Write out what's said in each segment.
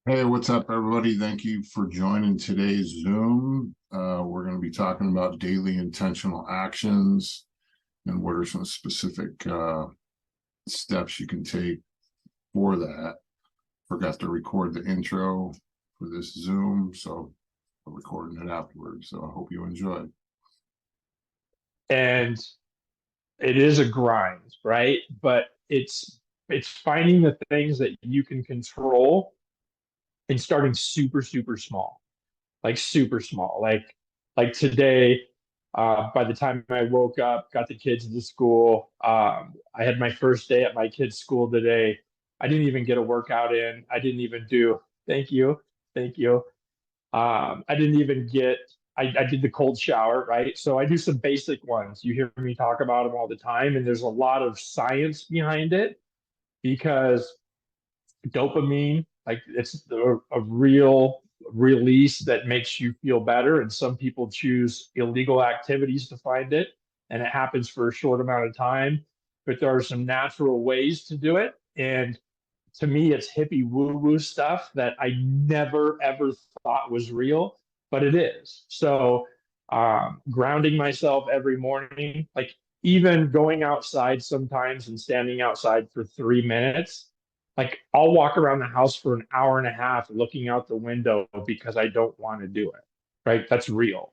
Hey, what's up, everybody? Thank you for joining today's Zoom. We're going to be talking about daily intentional actions and what are some specific steps you can take for that. Forgot to record the intro for this Zoom, so I'm recording it afterwards. So I hope you enjoy. And it is a grind, right? But it's finding the things that you can control and starting super small, like super small. Like today, by the time I woke up, got the kids to school, I had my first day at my kids' school today. I didn't even get a workout in. I didn't even do, thank you, thank you. I didn't even get, I did the cold shower, right? So I do some basic ones. You hear me talk about them all the time, and there's a lot of science behind it because dopamine, like it's a real release that makes you feel better. And some people choose illegal activities to find it, and it happens for a short amount of time. But there are some natural ways to do it. And to me, it's hippie woo woo stuff that I never ever thought was real, but it is. So, grounding myself every morning, like even going outside sometimes and standing outside for 3 minutes, like I'll walk around the house for an hour and a half looking out the window because I don't want to do it. Right? That's real.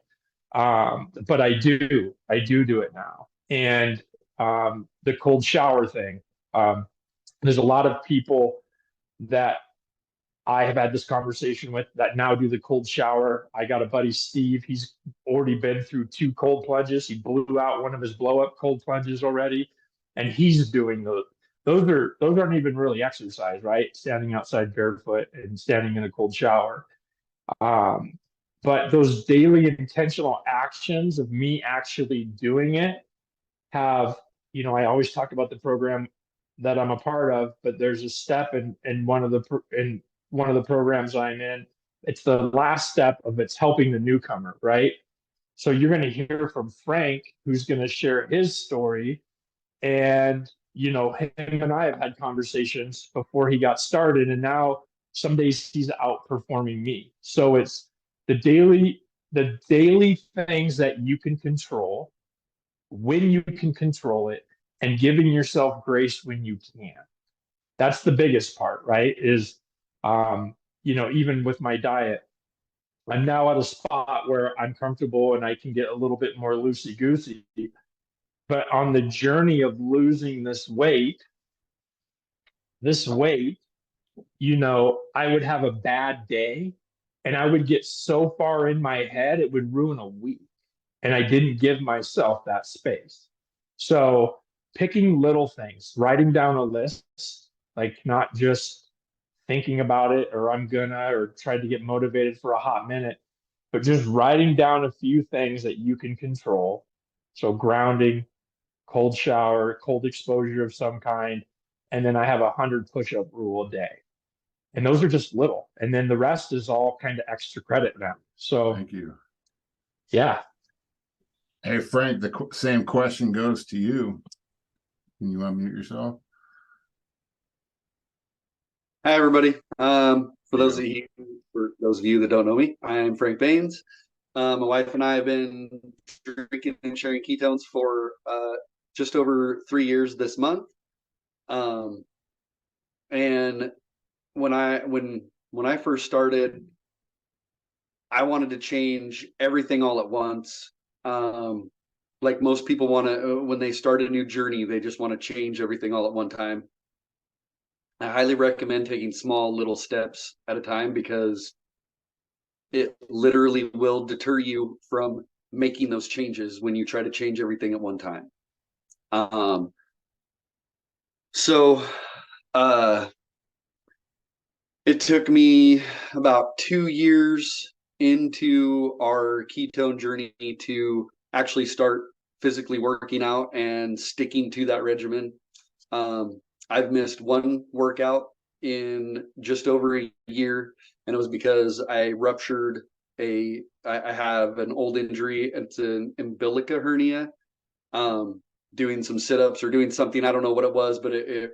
But I do it now. And the cold shower thing. There's a lot of people that I have had this conversation with that now do the cold shower. I got a buddy, Steve. He's already been through two cold plunges. He blew out one of his blow up cold plunges already, and he's doing those. Those aren't even really exercise, right? Standing outside barefoot and standing in a cold shower. Um, but those daily intentional actions of me actually doing it have, I always talk about the program that I'm a part of, but there's a step in one of the programs I'm in. It's the last step of it's helping the newcomer, right? So you're going to hear from Frank, who's going to share his story. And, him and I have had conversations before he got started. And now some days he's outperforming me. So it's the daily things that you can control when you can control it and giving yourself grace when you can. That's the biggest part, right? Even with my diet, I'm now at a spot where I'm comfortable and I can get a little bit more loosey goosey. But on the journey of losing this weight, I would have a bad day and I would get so far in my head, it would ruin a week. And I didn't give myself that space. So picking little things, writing down a list, like not just thinking about it or I'm gonna or try to get motivated for a hot minute, but just writing down a few things that you can control. So grounding, cold shower, cold exposure of some kind, and then I have 100 push-up rule a day. And those are just little. And then the rest is all kind of extra credit now. So Thank you. yeah. Hey, Frank, the same question goes to you. Can you unmute yourself? Hi, everybody. For There you those go. of you, for those of you that don't know me, I'm Frank Baines. My wife and I have been drinking and sharing ketones for just over 3 years this month. Um, and when I first started, I wanted to change everything all at once. Like most people want to, when they start a new journey, they just want to change everything all at one time. I highly recommend taking small little steps at a time because it literally will deter you from making those changes when you try to change everything at one time. Um, so uh, it took me about 2 years into our ketone journey to actually start physically working out and sticking to that regimen. I've missed one workout in just over a year, and it was because I ruptured I have an old injury. It's an umbilical hernia. Doing some sit-ups or doing something, I don't know what it was, but it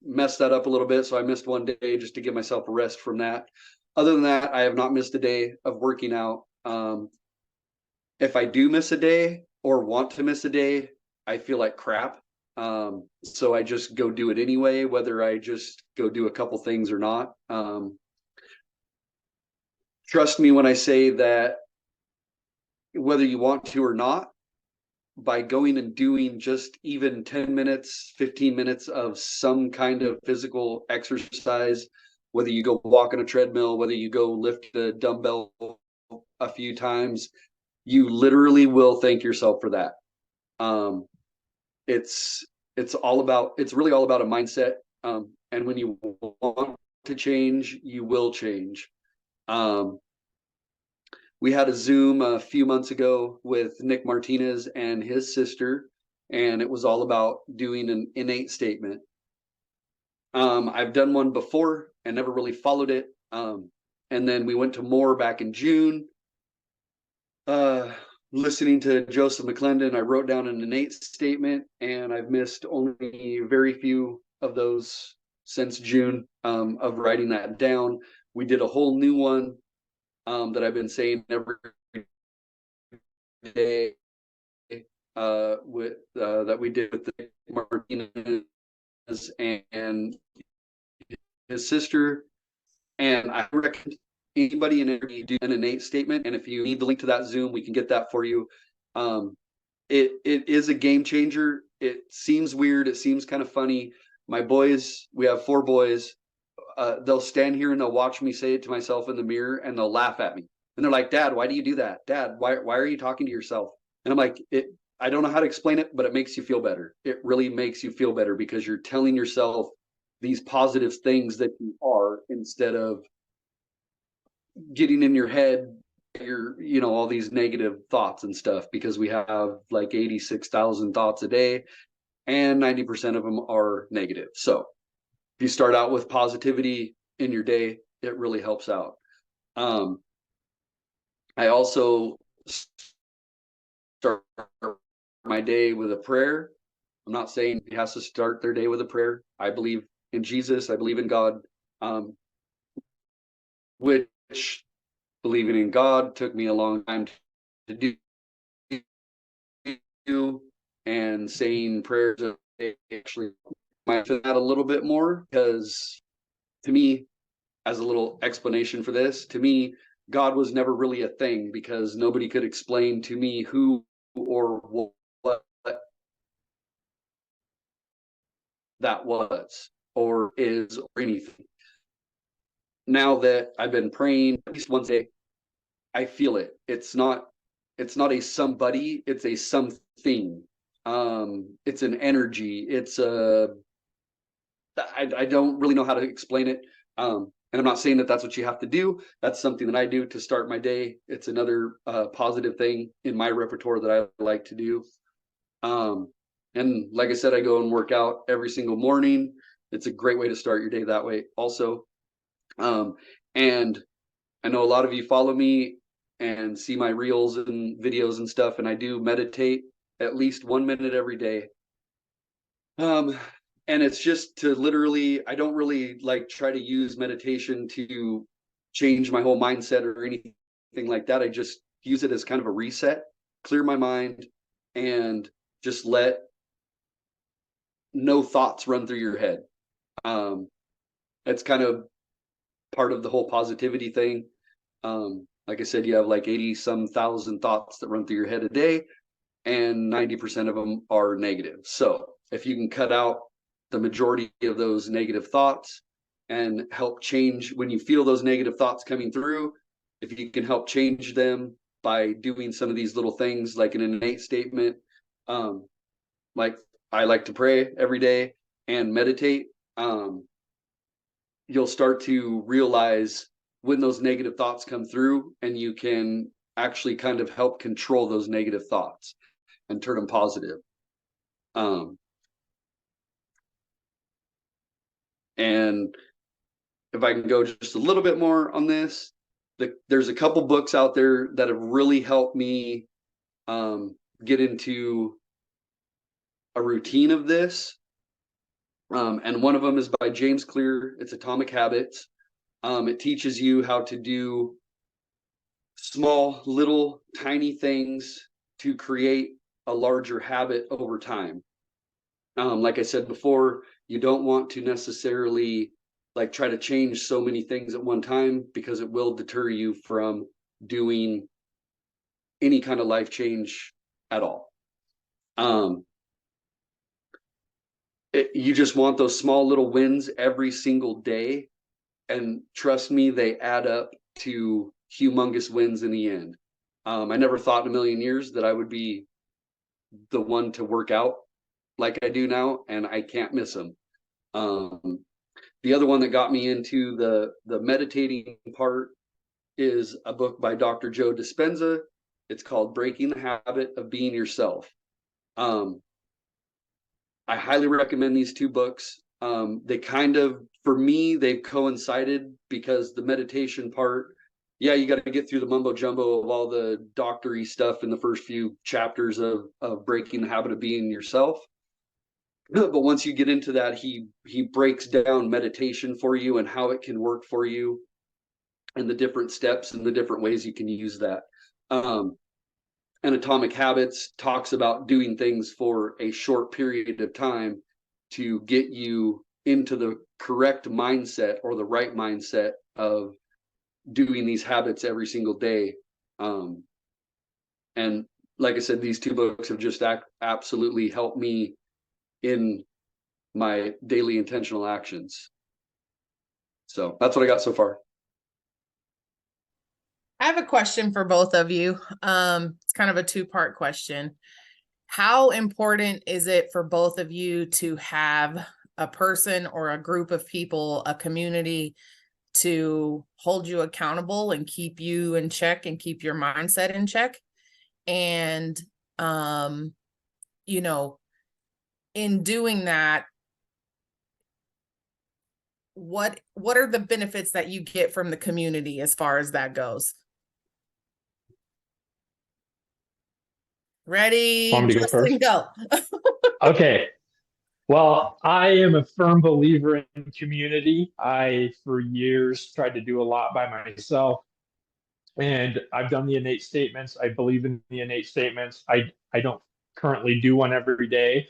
messed that up a little bit. So I missed one day just to give myself a rest from that. Other than that, I have not missed a day of working out. If I do miss a day or want to miss a day, I feel like crap. So I just go do it anyway, whether I just go do a couple things or not. Trust me when I say that whether you want to or not, by going and doing just even 10 minutes, 15 minutes of some kind of physical exercise, whether you go walk on a treadmill, whether you go lift a dumbbell a few times, you literally will thank yourself for that. It's really all about a mindset. And when you want to change, you will change. We had a Zoom a few months ago with Nick Martinez and his sister, and it was all about doing an innate statement. I've done one before and never really followed it. And then we went to more back in June. Listening to Joseph McClendon, I wrote down an innate statement, and I've missed only very few of those since June of writing that down. We did a whole new one that I've been saying every day that we did with the Martinez and his sister. And I recommend anybody and everybody do an innate statement. And if you need the link to that Zoom, we can get that for you. It is a game changer. It seems weird. It seems kind of funny. My boys, we have 4 boys. They'll stand here and they'll watch me say it to myself in the mirror, and they'll laugh at me. And they're like, "Dad, why do you do that? Dad, why are you talking to yourself?" And I'm like, I don't know how to explain it, but it makes you feel better. It really makes you feel better because you're telling yourself these positive things that you are, instead of getting in your head all these negative thoughts and stuff, because we have like 86,000 thoughts a day and 90% of them are negative. So if you start out with positivity in your day, it really helps out. I also start my day with a prayer. I'm not saying he has to start their day with a prayer. I believe in Jesus. I believe in God, which believing in God took me a long time to do, and saying prayers actually might fit that a little bit more, because to me, as a little explanation for this, to me, God was never really a thing, because nobody could explain to me who or what that was or is or anything. Now that I've been praying at least once a day, I feel it. It's not a somebody, it's a something. It's an energy. I don't really know how to explain it. And I'm not saying that that's what you have to do. That's something that I do to start my day. It's another positive thing in my repertoire that I like to do. And like I said, I go and work out every single morning. It's a great way to start your day that way also. And I know a lot of you follow me and see my reels and videos and stuff, and I do meditate at least 1 minute every day. And it's just to literally, I don't really like try to use meditation to change my whole mindset or anything like that. I just use it as kind of a reset, clear my mind, and just let no thoughts run through your head. It's kind of part of the whole positivity thing. Like I said, you have like 80-some thousand thoughts that run through your head a day, and 90% of them are negative. So if you can cut out the majority of those negative thoughts and help change when you feel those negative thoughts coming through, if you can help change them by doing some of these little things like an innate statement, like I like to pray every day and meditate, you'll start to realize when those negative thoughts come through, and you can actually kind of help control those negative thoughts and turn them positive. And if I can go just a little bit more on this, there's a couple books out there that have really helped me get into a routine of this. And one of them is by James Clear. It's Atomic Habits. It teaches you how to do small, little, tiny things to create a larger habit over time. Like I said before, you don't want to necessarily like try to change so many things at one time, because it will deter you from doing any kind of life change at all. You just want those small little wins every single day, and trust me, they add up to humongous wins in the end. I never thought in a million years that I would be the one to work out like I do now, and I can't miss them. The other one that got me into the meditating part is a book by Dr. Joe Dispenza. It's called Breaking the Habit of Being Yourself. I highly recommend these two books. They kind of, for me, they've coincided, because the meditation part, yeah, you got to get through the mumbo jumbo of all the doctory stuff in the first few chapters of Breaking the Habit of Being Yourself. But once you get into that, he breaks down meditation for you and how it can work for you, and the different steps and the different ways you can use that. And Atomic Habits talks about doing things for a short period of time to get you into the correct mindset, or the right mindset, of doing these habits every single day. And like I said, these two books have just absolutely helped me in my daily intentional actions. So that's what I got so far. I have a question for both of you. It's kind of a two-part question. How important is it for both of you to have a person or a group of people, a community, to hold you accountable and keep you in check and keep your mindset in check? And, in doing that, what are the benefits that you get from the community as far as that goes? Ready? Want me to go Justin, first? go. Okay. Well, I am a firm believer in community. I, for years, tried to do a lot by myself, and I've done the innate statements. I believe in the innate statements. I don't currently do one every day,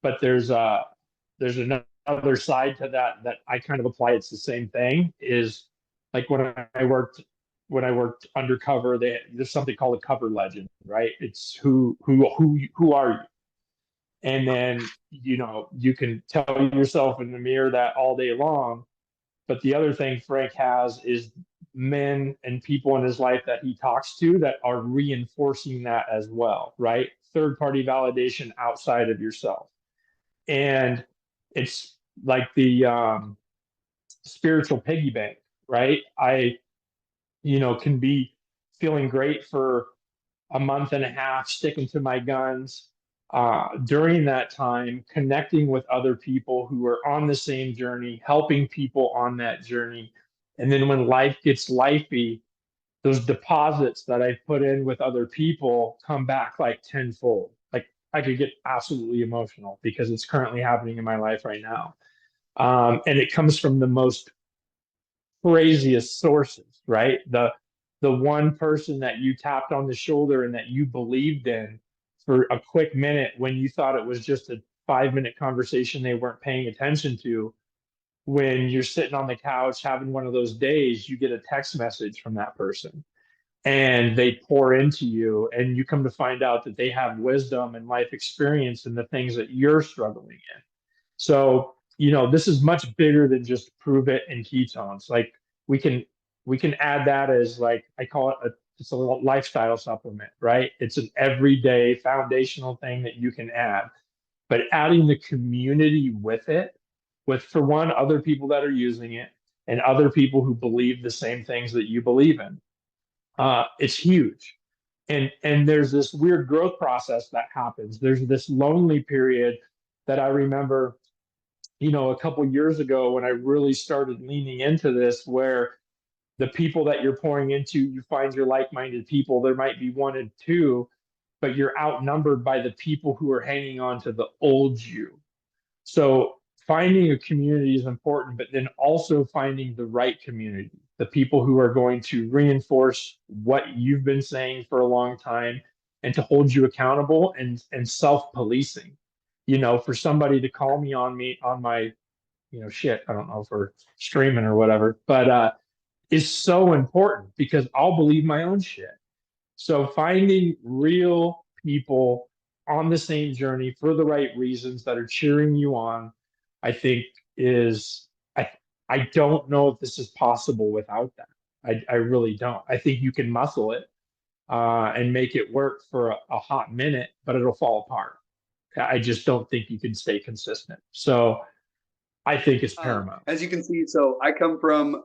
but there's another side to that I kind of apply. It's the same thing. Is like when I worked undercover, there's something called a cover legend, right? It's who are you? And then, you can tell yourself in the mirror that all day long. But the other thing Frank has is men and people in his life that he talks to that are reinforcing that as well, right? Third party validation outside of yourself. And it's like the spiritual piggy bank, right? I, can be feeling great for a month and a half, sticking to my guns. During that time, connecting with other people who are on the same journey, helping people on that journey. And then when life gets lifey, those deposits that I put in with other people come back like tenfold. Like I could get absolutely emotional because it's currently happening in my life right now. And it comes from the most craziest sources, right? The one person that you tapped on the shoulder and that you believed in for a quick minute when you thought it was just a 5-minute conversation they weren't paying attention to. When you're sitting on the couch having one of those days, you get a text message from that person and they pour into you, and you come to find out that they have wisdom and life experience in the things that you're struggling in. So, this is much bigger than just prove it and ketones. Like we can add that as, like, I call it it's a lifestyle supplement, right? It's an everyday foundational thing that you can add. But adding the community with it, with, for one, other people that are using it and other people who believe the same things that you believe in, it's huge. And there's this weird growth process that happens. There's this lonely period that I remember, a couple years ago when I really started leaning into this, where the people that you're pouring into, you find your like-minded people. There might be one and two, but you're outnumbered by the people who are hanging on to the old you. So finding a community is important, but then also finding the right community, the people who are going to reinforce what you've been saying for a long time and to hold you accountable, and self-policing. For somebody to call me on my, shit, I don't know if we're streaming or whatever, but is so important because I'll believe my own shit. So finding real people on the same journey for the right reasons that are cheering you on, I think is I don't know if this is possible without that. I really don't. I think you can muscle it and make it work for a hot minute, but it'll fall apart. I just don't think you can stay consistent. So I think it's paramount. As you can see, so I come from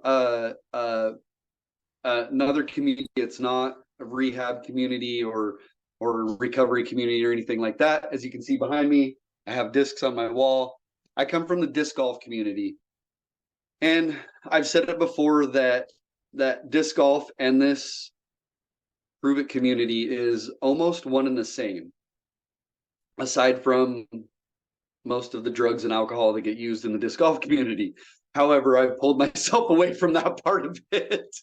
another community. It's not a rehab community or recovery community or anything like that. As you can see behind me, I have discs on my wall. I come from the disc golf community. And I've said it before that disc golf and this Prove It community is almost one and the same, aside from most of the drugs and alcohol that get used in the disc golf community. However, I've pulled myself away from that part of it.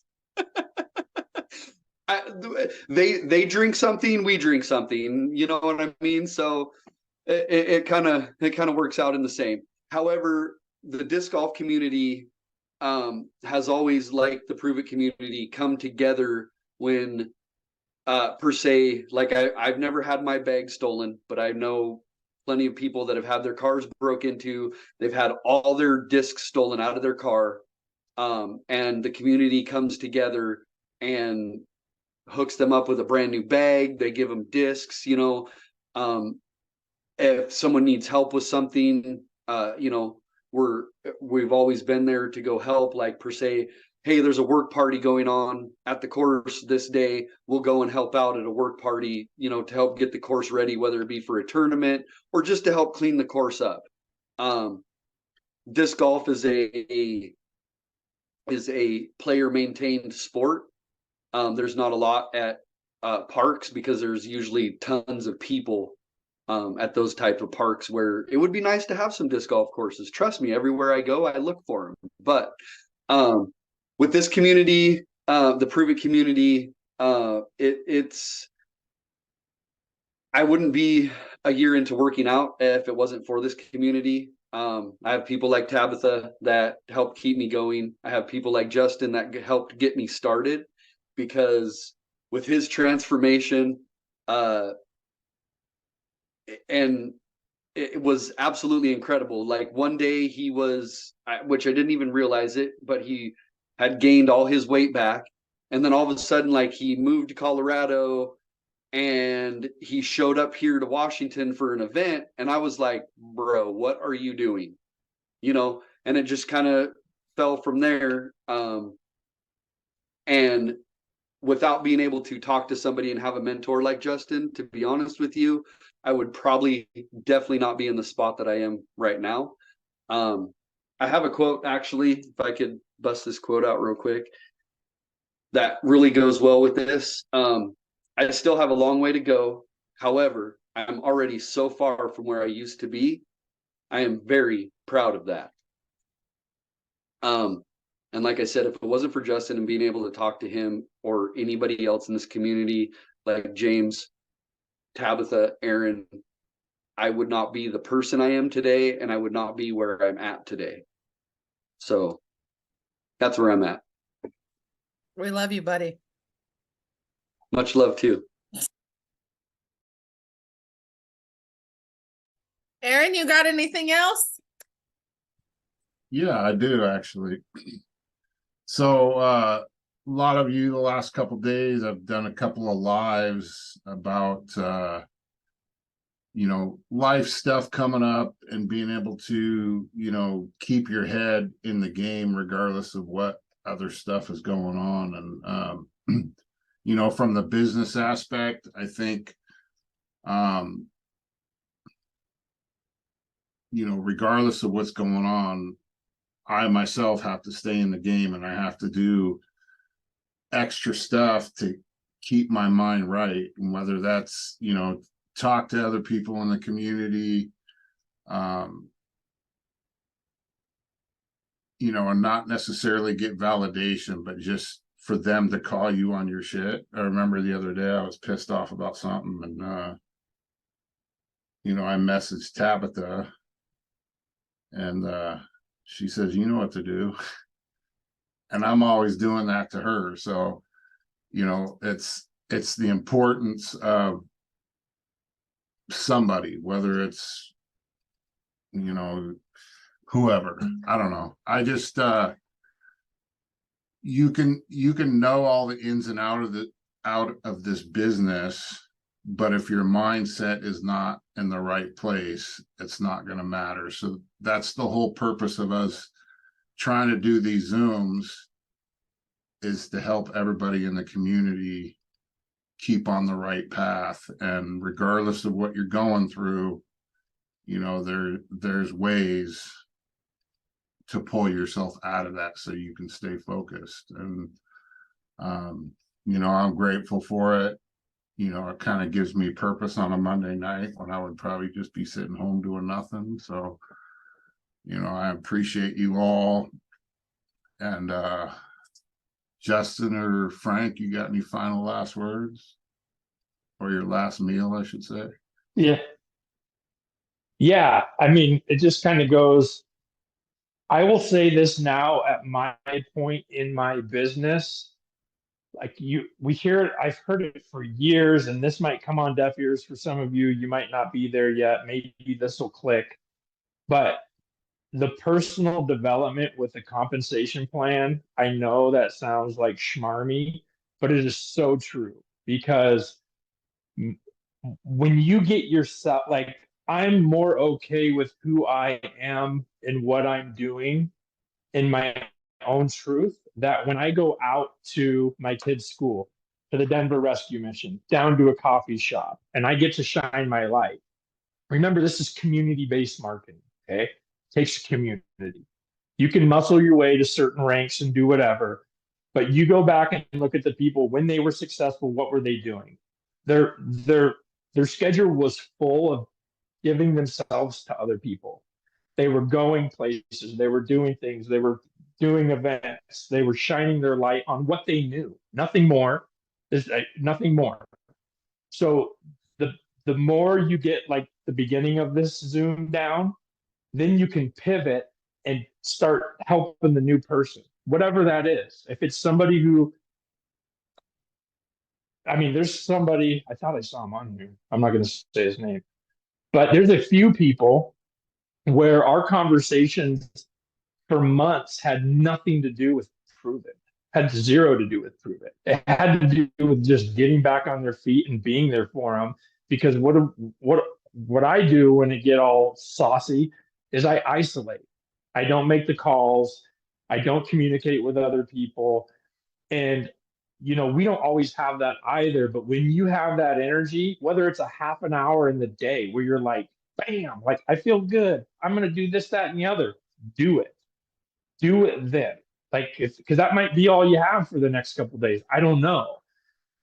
They drink something, we drink something, you know what I mean? So it kind of works out in the same. However, the disc golf community has always, like the Prove It community, come together when per se, like I've never had my bag stolen, but I know plenty of people that have had their cars broke into. They've had all their discs stolen out of their car, and the community comes together and hooks them up with a brand new bag. They give them discs. If someone needs help with something, we've always been there to go help. Like per se, hey, there's a work party going on at the course this day. We'll go and help out at a work party, to help get the course ready, whether it be for a tournament or just to help clean the course up. Disc golf is a player maintained sport. There's not a lot at parks because there's usually tons of people at those type of parks, where it would be nice to have some disc golf courses. Trust me, everywhere I go, I look for them. But with this community, the Prove It community, it's I wouldn't be a year into working out if it wasn't for this community. I have people like Tabitha that helped keep me going. I have people like Justin that helped get me started, because with his transformation, and it was absolutely incredible. Like one day he was, which I didn't even realize it, but he had gained all his weight back. And then all of a sudden, like, he moved to Colorado and he showed up here to Washington for an event. And I was like, bro, what are you doing? And it just kind of fell from there. And without being able to talk to somebody and have a mentor like Justin, to be honest with you, I would probably definitely not be in the spot that I am right now. I have a quote, actually, if I could bust this quote out real quick, that really goes well with this. I still have a long way to go. However, I'm already so far from where I used to be. I am very proud of that. And like I said, if it wasn't for Justin and being able to talk to him or anybody else in this community, like James, Tabitha, Aaron, I would not be the person I am today, and I would not be where I'm at today. So that's where I'm at. We love you, buddy. Much love too. Aaron, you got anything else? Yeah, I do actually. So a lot of you the last couple of days, I've done a couple of lives about life stuff coming up and being able to, keep your head in the game regardless of what other stuff is going on. And from the business aspect, I think regardless of what's going on, I myself have to stay in the game, and I have to do extra stuff to keep my mind right. And whether that's, talk to other people in the community, and not necessarily get validation, but just for them to call you on your shit. I remember the other day I was pissed off about something, and I messaged Tabitha, and she says, "You know what to do." And I'm always doing that to her. So, it's the importance of somebody, whether it's, whoever. I don't know. I just you can know all the ins and out of this business, but if your mindset is not in the right place, it's not going to matter. So that's the whole purpose of us trying to do these Zooms, is to help everybody in the community keep on the right path. And regardless of what you're going through, there's ways to pull yourself out of that so you can stay focused. And I'm grateful for it. It kind of gives me purpose on a Monday night when I would probably just be sitting home doing nothing. So, I appreciate you all. And Justin or Frank, you got any final last words? Or your last meal, I should say? Yeah. I mean, it just kind of goes, I will say this now at my point in my business. Like we hear it, I've heard it for years, and this might come on deaf ears for some of you. You might not be there yet. Maybe this will click. But the personal development with the compensation plan, I know that sounds like schmarmy, but it is so true, because when you get yourself, like, I'm more okay with who I am and what I'm doing in my own truth, that when I go out to my kids' school, to the Denver Rescue Mission, down to a coffee shop, and I get to shine my light. Remember, this is community-based marketing, okay? It takes community. You can muscle your way to certain ranks and do whatever, but you go back and look at the people when they were successful, what were they doing? Their schedule was full of giving themselves to other people. They were going places, they were doing things, they were doing events, they were shining their light on what they knew, nothing more. There's nothing more. So the more you get like the beginning of this Zoom down, then you can pivot and start helping the new person, whatever that is. If it's somebody who, I mean, there's somebody, I thought I saw him on here. I'm not going to say his name, but there's a few people where our conversations for months had nothing to do with Prove It, had zero to do with Prove It. It had to do with just getting back on their feet and being there for them. Because what I do when it get all saucy is I isolate. I don't make the calls. I don't communicate with other people. And we don't always have that either. But when you have that energy, whether it's a half an hour in the day where you're like, bam, like, I feel good, I'm going to do this, that, and the other, do it. Do it then. Like, because that might be all you have for the next couple of days. I don't know.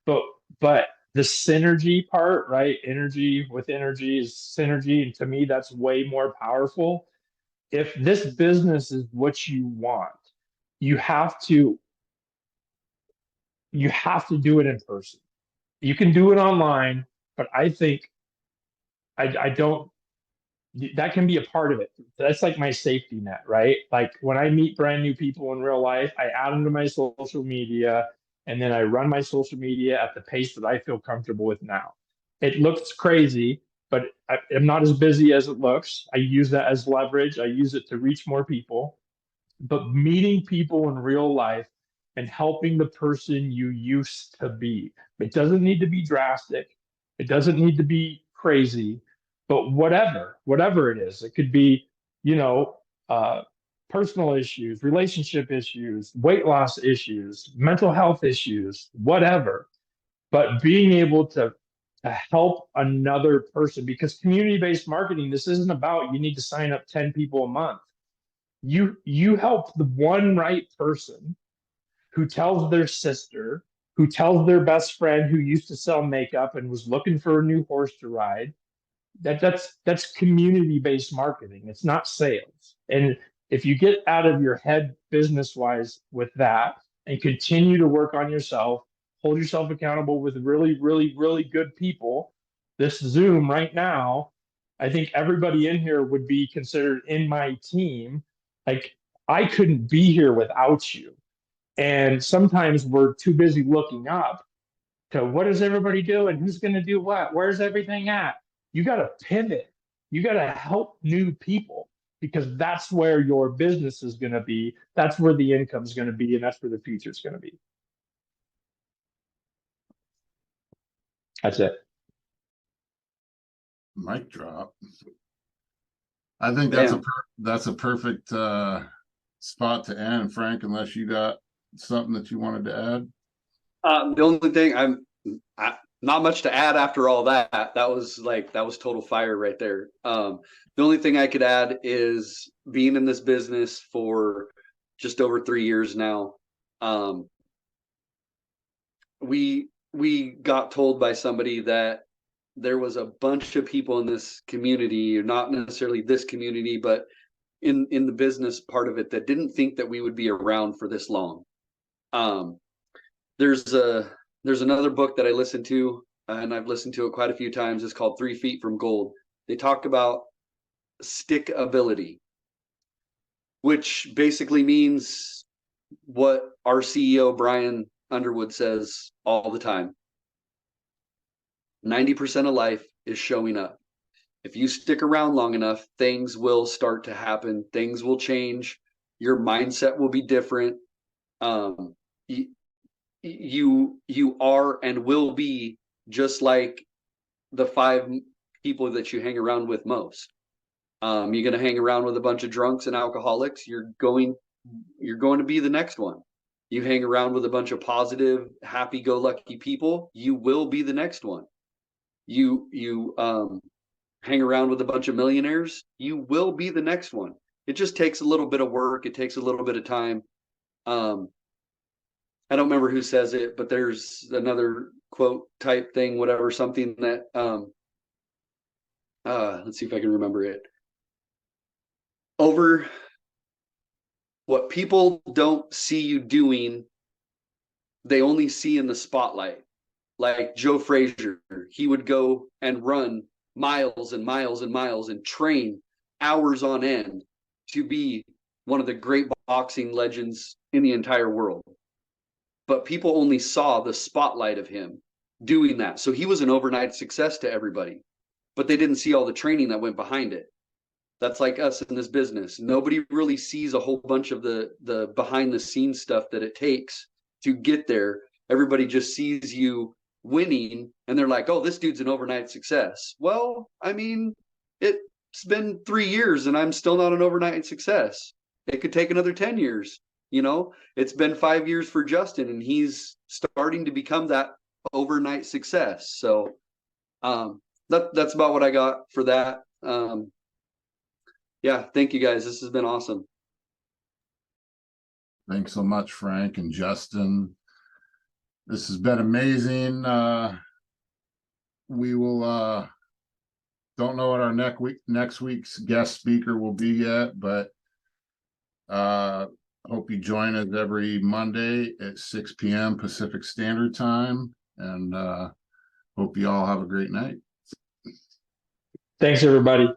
But the synergy part, right? Energy with energy is synergy. And to me, that's way more powerful. If this business is what you want, you have to do it in person. You can do it online, but I think I don't, that can be a part of it. That's like my safety net, right? Like when I meet brand new people in real life, I add them to my social media, and then I run my social media at the pace that I feel comfortable with now. It looks crazy, but I'm not as busy as it looks. I use that as leverage. I use it to reach more people. But meeting people in real life and helping the person you used to be. It doesn't need to be drastic. It doesn't need to be crazy, but whatever it is, it could be, personal issues, relationship issues, weight loss issues, mental health issues, whatever. But being able to help another person, because community-based marketing, this isn't about you need to sign up 10 people a month. You help the one right person who tells their sister, who tells their best friend who used to sell makeup and was looking for a new horse to ride. That's community-based marketing. It's not sales. And If you get out of your head business wise with that and continue to work on yourself, hold yourself accountable with really, really, really good people, this Zoom right now, I think everybody in here would be considered in my team. Like, I couldn't be here without you. And sometimes we're too busy looking up to what does everybody do and who's going to do what? Where's everything at? You got to pivot. You got to help new people because that's where your business is going to be. That's where the income is going to be. And that's where the future is going to be. That's it. Mic drop. I think that's a perfect spot to end, Frank, unless you got something that you wanted to add. The only thing not much to add after all that. That was total fire right there. The only thing I could add is being in this business for just over 3 years now. We got told by somebody that there was a bunch of people in this community, not necessarily this community, but in the business part of it, that didn't think that we would be around for this long. There's another book that I listened to, and I've listened to it quite a few times. It's called 3 Feet from Gold. They talk about stickability, which basically means what our CEO, Brian Underwood, says all the time. 90% of life is showing up. If you stick around long enough, things will start to happen. Things will change. Your mindset will be different. You are and will be just like the 5 people that you hang around with most. You're going to hang around with a bunch of drunks and alcoholics. You're going to be the next one. You hang around with a bunch of positive, happy-go-lucky people. You will be the next one. You hang around with a bunch of millionaires. You will be the next one. It just takes a little bit of work. It takes a little bit of time. I don't remember who says it, but there's another quote type thing, whatever, something that, let's see if I can remember it. Over what people don't see you doing, they only see in the spotlight. Like Joe Frazier, he would go and run miles and miles and miles and train hours on end to be one of the great boxing legends in the entire world. But people only saw the spotlight of him doing that. So he was an overnight success to everybody, but they didn't see all the training that went behind it. That's like us in this business. Nobody really sees a whole bunch of the behind the scenes stuff that it takes to get there. Everybody just sees you winning and they're like, oh, this dude's an overnight success. Well, I mean, it's been 3 years and I'm still not an overnight success. It could take another 10 years. You know, it's been 5 years for Justin and he's starting to become that overnight success. So that's about what I got for that. Yeah, thank you guys. This has been awesome. Thanks so much, Frank and Justin. This has been amazing. We will don't know what our next week's guest speaker will be yet, but hope you join us every Monday at 6 p.m. Pacific Standard Time, and hope you all have a great night. Thanks, everybody.